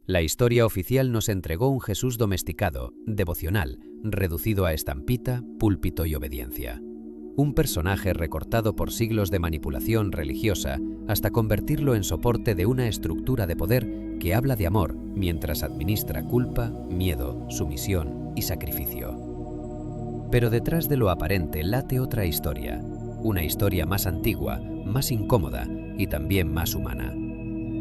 La historia oficial nos entregó un Jesús domesticado, devocional, reducido a estampita, púlpito y obediencia. Un personaje recortado por siglos de manipulación religiosa hasta convertirlo en soporte de una estructura de poder que habla de amor mientras administra culpa, miedo, sumisión y sacrificio. Pero detrás de lo aparente late otra historia, una historia más antigua, más incómoda y también más humana.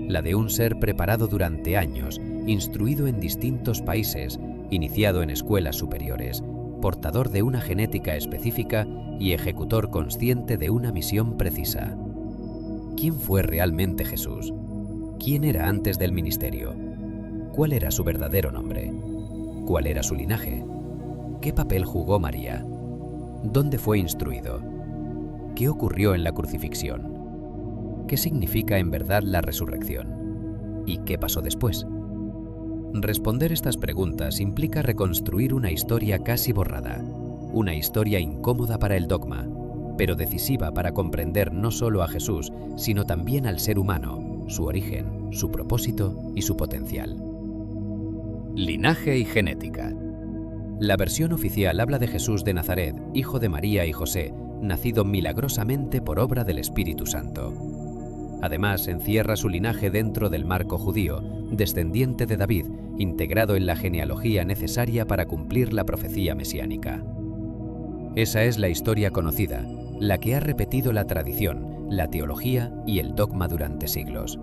La de un ser preparado durante años, instruido en distintos países, iniciado en escuelas superiores, portador de una genética específica y ejecutor consciente de una misión precisa. ¿Quién fue realmente Jesús? ¿Quién era antes del ministerio? ¿Cuál era su verdadero nombre? ¿Cuál era su linaje? ¿Qué papel jugó María? ¿Dónde fue instruido? ¿Qué ocurrió en la crucifixión? ¿Qué significa en verdad la resurrección? ¿Y qué pasó después? Responder estas preguntas implica reconstruir una historia casi borrada, una historia incómoda para el dogma, pero decisiva para comprender no solo a Jesús, sino también al ser humano, su origen, su propósito y su potencial. Linaje y genética. La versión oficial habla de Jesús de Nazaret, hijo de María y José, nacido milagrosamente por obra del Espíritu Santo. Además, encierra su linaje dentro del marco judío, descendiente de David, integrado en la genealogía necesaria para cumplir la profecía mesiánica. Esa es la historia conocida, la que ha repetido la tradición, la teología y el dogma durante siglos.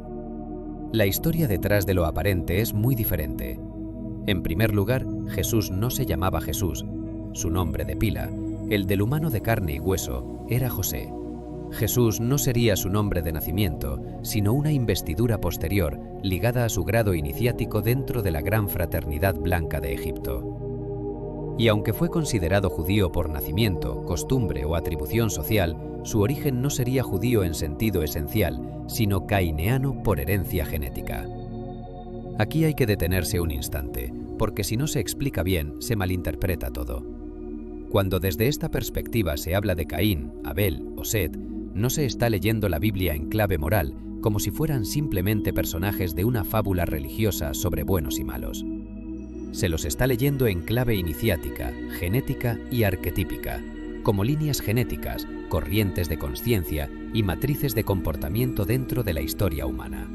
La historia detrás de lo aparente es muy diferente. En primer lugar, Jesús no se llamaba Jesús. Su nombre de pila, el del humano de carne y hueso, era José. Jesús no sería su nombre de nacimiento, sino una investidura posterior ligada a su grado iniciático dentro de la gran fraternidad blanca de Egipto. Y aunque fue considerado judío por nacimiento, costumbre o atribución social, su origen no sería judío en sentido esencial, sino caineano por herencia genética. Aquí hay que detenerse un instante, porque si no se explica bien, se malinterpreta todo. Cuando desde esta perspectiva se habla de Caín, Abel o Set, no se está leyendo la Biblia en clave moral, como si fueran simplemente personajes de una fábula religiosa sobre buenos y malos. Se los está leyendo en clave iniciática, genética y arquetípica, como líneas genéticas, corrientes de consciencia y matrices de comportamiento dentro de la historia humana.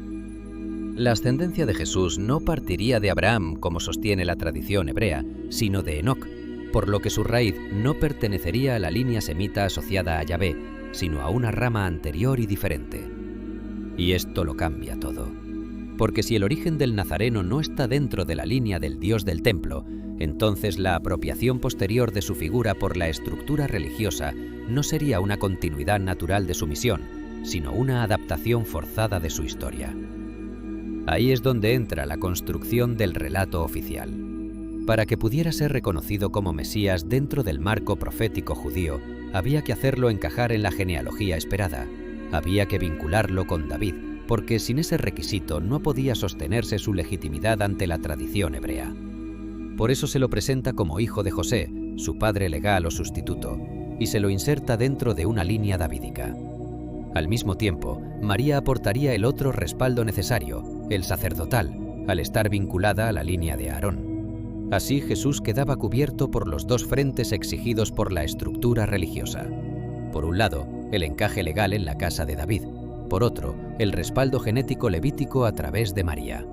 La ascendencia de Jesús no partiría de Abraham, como sostiene la tradición hebrea, sino de Enoc, por lo que su raíz no pertenecería a la línea semita asociada a Yahvé, sino a una rama anterior y diferente. Y esto lo cambia todo. Porque si el origen del nazareno no está dentro de la línea del Dios del templo, entonces la apropiación posterior de su figura por la estructura religiosa no sería una continuidad natural de su misión, sino una adaptación forzada de su historia. Ahí es donde entra la construcción del relato oficial. Para que pudiera ser reconocido como Mesías dentro del marco profético judío, había que hacerlo encajar en la genealogía esperada. Había que vincularlo con David, porque sin ese requisito no podía sostenerse su legitimidad ante la tradición hebrea. Por eso se lo presenta como hijo de José, su padre legal o sustituto, y se lo inserta dentro de una línea davídica. Al mismo tiempo, María aportaría el otro respaldo necesario, el sacerdotal, al estar vinculada a la línea de Aarón. Así Jesús quedaba cubierto por los dos frentes exigidos por la estructura religiosa. Por un lado, el encaje legal en la casa de David. Por otro, el respaldo genético levítico a través de María.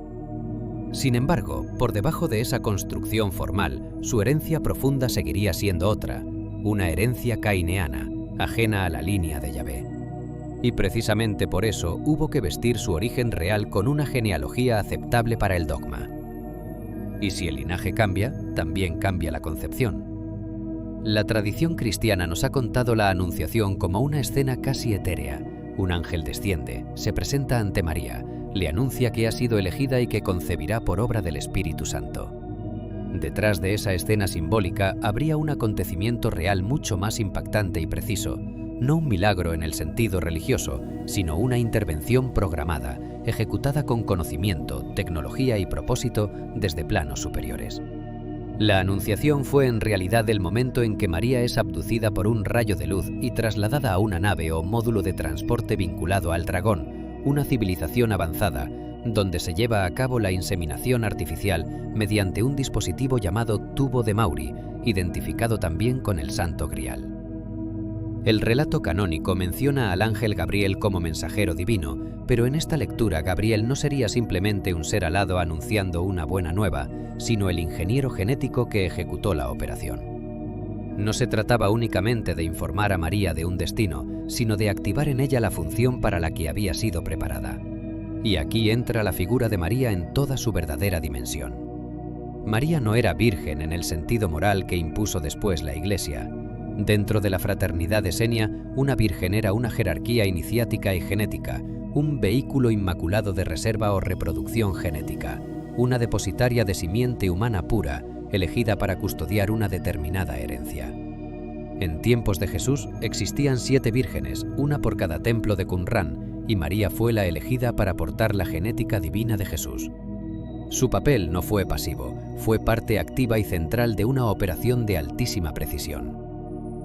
Sin embargo, por debajo de esa construcción formal, su herencia profunda seguiría siendo otra, una herencia caineana, ajena a la línea de Yahvé. Y precisamente por eso hubo que vestir su origen real con una genealogía aceptable para el dogma. Y si el linaje cambia, también cambia la concepción. La tradición cristiana nos ha contado la Anunciación como una escena casi etérea. Un ángel desciende, se presenta ante María, le anuncia que ha sido elegida y que concebirá por obra del Espíritu Santo. Detrás de esa escena simbólica habría un acontecimiento real mucho más impactante y preciso, no un milagro en el sentido religioso, sino una intervención programada, ejecutada con conocimiento, tecnología y propósito desde planos superiores. La Anunciación fue en realidad el momento en que María es abducida por un rayo de luz y trasladada a una nave o módulo de transporte vinculado al Dragón, una civilización avanzada, donde se lleva a cabo la inseminación artificial mediante un dispositivo llamado tubo de Maury, identificado también con el Santo Grial. El relato canónico menciona al ángel Gabriel como mensajero divino, pero en esta lectura Gabriel no sería simplemente un ser alado anunciando una buena nueva, sino el ingeniero genético que ejecutó la operación. No se trataba únicamente de informar a María de un destino, sino de activar en ella la función para la que había sido preparada. Y aquí entra la figura de María en toda su verdadera dimensión. María no era virgen en el sentido moral que impuso después la Iglesia. Dentro de la fraternidad esenia, una virgen era una jerarquía iniciática y genética, un vehículo inmaculado de reserva o reproducción genética, una depositaria de simiente humana pura, elegida para custodiar una determinada herencia. En tiempos de Jesús existían 7 vírgenes, una por cada templo de Qumran, y María fue la elegida para portar la genética divina de Jesús. Su papel no fue pasivo, fue parte activa y central de una operación de altísima precisión.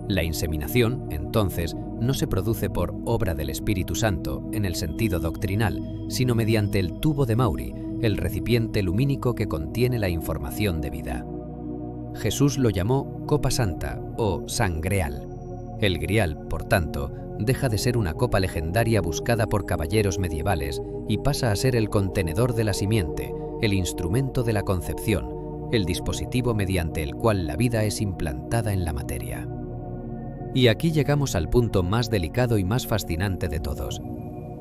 La inseminación, entonces, no se produce por obra del Espíritu Santo en el sentido doctrinal, sino mediante el tubo de Maury, el recipiente lumínico que contiene la información de vida. Jesús lo llamó copa santa o sangreal. El grial, por tanto, deja de ser una copa legendaria buscada por caballeros medievales y pasa a ser el contenedor de la simiente, el instrumento de la concepción, el dispositivo mediante el cual la vida es implantada en la materia. Y aquí llegamos al punto más delicado y más fascinante de todos.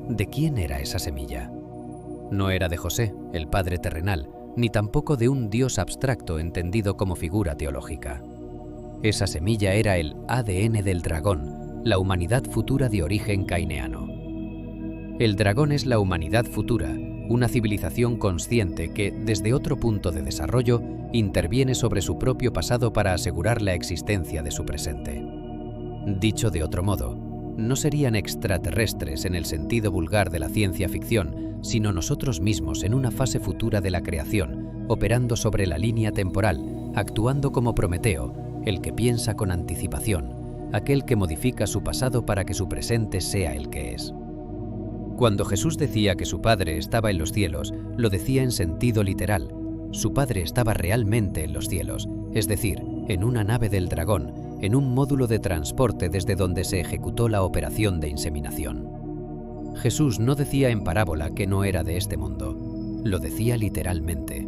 ¿De quién era esa semilla? No era de José, el padre terrenal, ni tampoco de un dios abstracto entendido como figura teológica. Esa semilla era el ADN del dragón, la humanidad futura de origen caineano. El dragón es la humanidad futura, una civilización consciente que, desde otro punto de desarrollo, interviene sobre su propio pasado para asegurar la existencia de su presente. Dicho de otro modo, no serían extraterrestres en el sentido vulgar de la ciencia ficción, sino nosotros mismos en una fase futura de la creación, operando sobre la línea temporal, actuando como Prometeo, el que piensa con anticipación, aquel que modifica su pasado para que su presente sea el que es. Cuando Jesús decía que su Padre estaba en los cielos, lo decía en sentido literal. Su Padre estaba realmente en los cielos, es decir, en una nave del dragón, en un módulo de transporte desde donde se ejecutó la operación de inseminación. Jesús no decía en parábola que no era de este mundo, lo decía literalmente.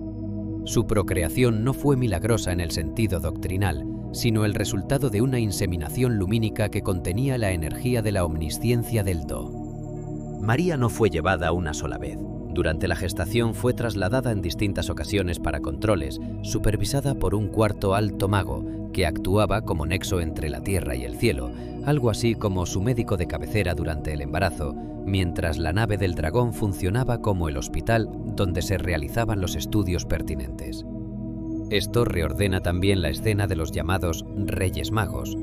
Su procreación no fue milagrosa en el sentido doctrinal, sino el resultado de una inseminación lumínica que contenía la energía de la omnisciencia del Do. María no fue llevada una sola vez. Durante la gestación fue trasladada en distintas ocasiones para controles, supervisada por un cuarto alto mago que actuaba como nexo entre la tierra y el cielo, algo así como su médico de cabecera durante el embarazo, mientras la nave del dragón funcionaba como el hospital donde se realizaban los estudios pertinentes. Esto reordena también la escena de los llamados Reyes Magos.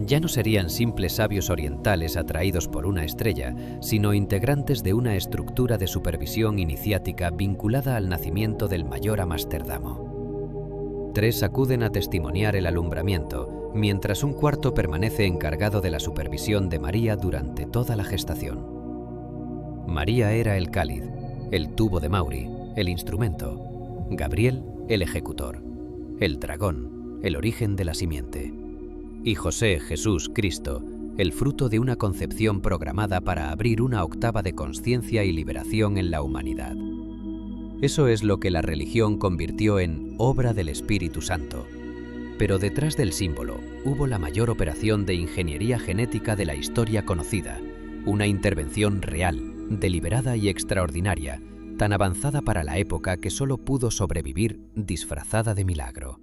Ya no serían simples sabios orientales atraídos por una estrella, sino integrantes de una estructura de supervisión iniciática vinculada al nacimiento del mayor Amsterdamo. 3 acuden a testimoniar el alumbramiento, mientras un cuarto permanece encargado de la supervisión de María durante toda la gestación. María era el cáliz, el tubo de Maury, el instrumento, Gabriel, el ejecutor, el dragón, el origen de la simiente, y José, Jesús, Cristo, el fruto de una concepción programada para abrir una octava de consciencia y liberación en la humanidad. Eso es lo que la religión convirtió en obra del Espíritu Santo. Pero detrás del símbolo hubo la mayor operación de ingeniería genética de la historia conocida, una intervención real, deliberada y extraordinaria, tan avanzada para la época que solo pudo sobrevivir disfrazada de milagro.